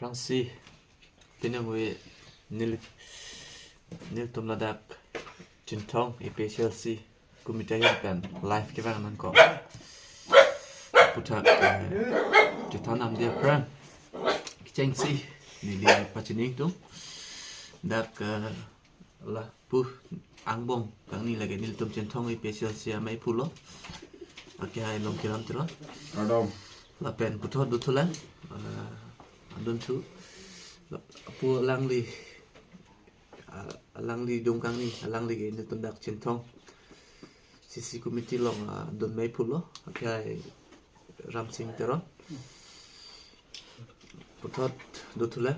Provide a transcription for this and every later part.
Fransi tinangui nil tum ladak chintong iphlc kumitayan pen live ke bang nan ko putak jutanam dia pran kichengsi nili pachining tum dak la pu angbong kang ni lagi nil tum chintong iphlc amai pulo akai long kiram tro Adam. La pen putot dutulan adun tu apu lang li dong kang ni lang li ge nil dak chintong sisi committee long don mai pulo akai ram sing tero putot dutulan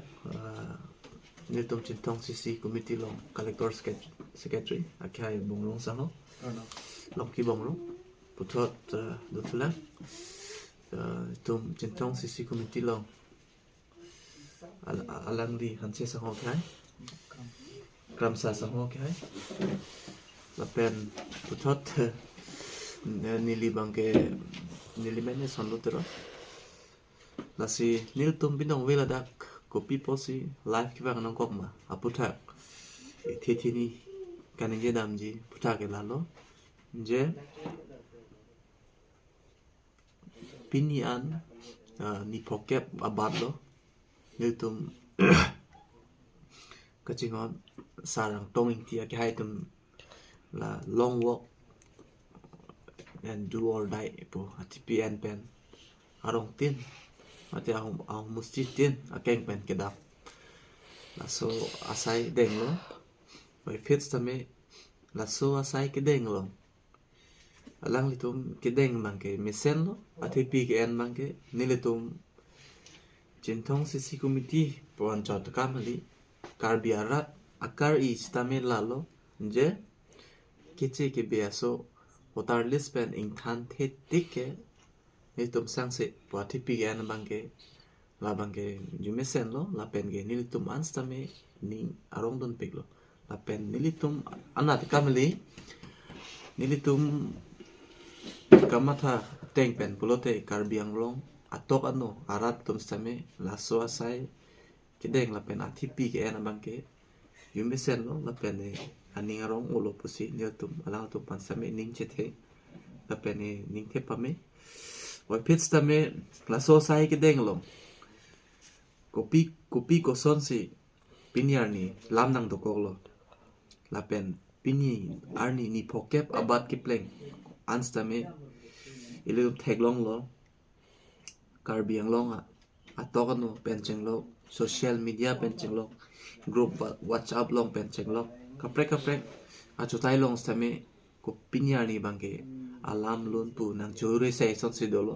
nil tum chintong sisi committee long collector secretary akai bonglong sango long ki bonglong putot dutulan tum chintong sisi committee long alang di hanse sang ho kai kramsa sang ho kai la pen putot nili bangke nili mene son lutero la si nil tum binong vela dak kopi posi live ki bang nang kokma aputak theti ni kaninge damji putak ke lalo je pinian ni pokep abad lo niltum kachingon sarang tonging tia ki haitum la long walk and do or die po atpn pen arong tin ati ang musti tin akeng pen kedap la so asai deng lo by fits tame la so asai ke deng lo alang litum kedeng mangke mesen lo atipi ke en mangke nilitum chintong sisi committee pon chot kamali karbiara akar I stame lalo je kiche ke beaso otar lispen ingthan the tike nilitum sangse po atipi ke en mangke la bangke jumesen lo la pen ge nilitum anstame ning arong don piglo la pen nilitum anat kamali nilitum kamatha tengpen pulote karbiang long atok ano arat tum stame la so asai kideng la pen atipi ke ena bangke yumesen lo la pen aning arong ulo pusi niltum alang tum pan stame ning chethe la pen ning the pame wa pit stame la so asai kideng lo kopi ko son si pinyar ni lamnang do koklo la pen pini arni ni pokep abat ki pleng anstame ilum theglong lo karbiang long atokano pencheng lo social media pencheng lo group whatsapp long pencheng lo kaprek achutai long stame ko pinyani bangke alam lon pu nang chore sai son si dolo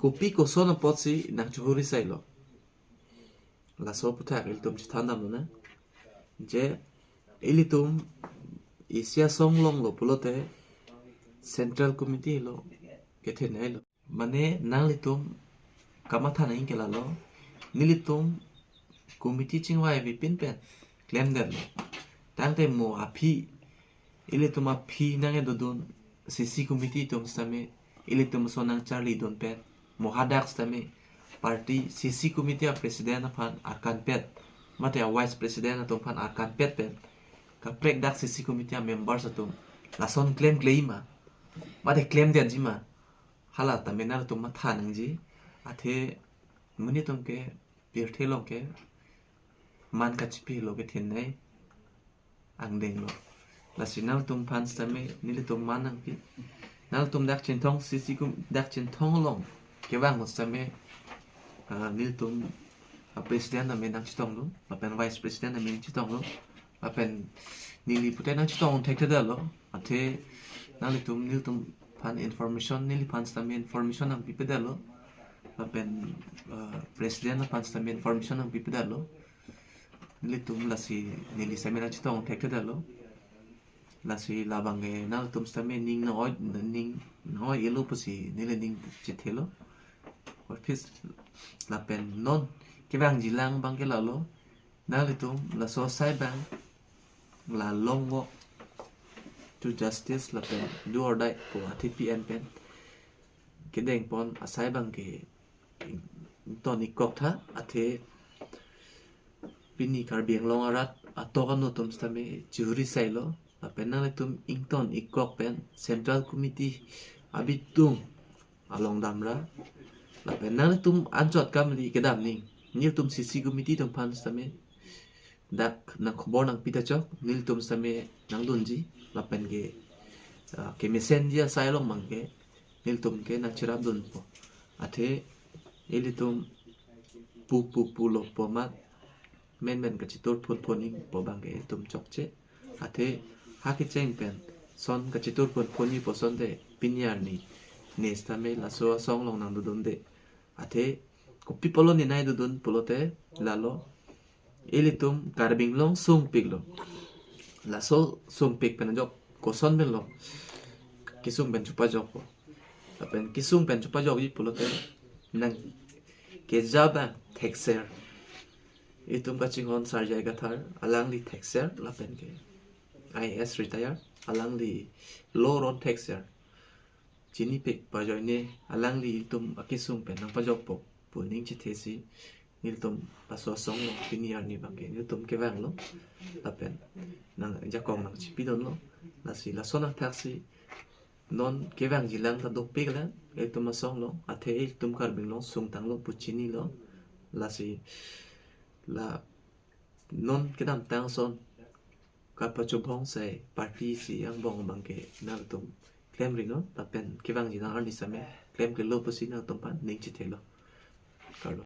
kopi ko sono potsi nang chore sai lo la so putak iltum chithandam lo na je ilitum isya song long lo pulote central committee lo kethenai lo mane nalitum kamatha naing kela lo nilitum committee chingwai bipin pen claim den lo tangte mo api ilitum api nange dodon cc committee tum stame ilitum sonang charlie don pen mo hadak stame party cc committee president aphan arkan pet mate vice president atum phan arkan pet pen kaprek dak cc committee members atum lason claim mate claim den jima hala tamenal tum matha nangji athe muni tum ke pirthe long ke man ka chipi lo ke thinai angdeng lo lasinal tum phan stame nili tum manang pi nal tum dak chintong sisi kum dak chintong long ke wang stame nil tum president na menang chitong lo apen vice president na menang chitong lo apen nili putai nang chitong thek theda lo athe nalitum nil tum pan information nili pan stame information ang pipedalo apen president pan stame information ang pipedalo nili tum lasi nili semena chitong thekdalo lasi labange nal tum stame ning no yellow pusi nili ning chithelo office lapen non kibang jilang bangke lalo nali tum la so sai bang la longo to justice la pen do or die po ATPN pen kedeng pon asai bang ke ton ikok tha athe pini kar biang long arat atokan no tum stame juri sailo lapen nang tum ington ikok pen central committee abitung along damra lapen nang tum anjot kamli kedam ning nil tum CC committee tum pan stame dak nang khobor nang pita chok nil tum stame nang dunji lapen ke mesen dia sailong mangke nil tum ke nang chirap dun po athe ili tum pu lo po mat men ka chitor phoning po bangke tum chokche athe haki cheng pen son ka chitor phoni po son de pinyar ni nesta me la so song long nang dudun de athe ko pipolo ni nai dudun polote lalo ilitum karbing long sung pik lo la so sung pik pen jok ko son ben lo kisung ben chupa jok po pen kisung pen chupa jok ji polote nang ke jaba texer itum ka chingon sarjai ka thar alang li texer la pen ke IS retire alang li low road texer chini pik pa joy ne alang li itum akisung pen nang pa jok po puning chi thesi niltum paso song lo piniar ni bangke niltum ke wang lo la pen nang jakong nang chi pidon lo la si la sonak taxi non ke wang jilang ta dok pik la itum song lo athe itum kar bing lo sung tang lo puchini lo la si la non kedam tang son kapachubong say party si ang bong bangke na tum claim rin no tapen kivang jilang arni same claim ke lo pusi na tum pan ning chi thelo karlo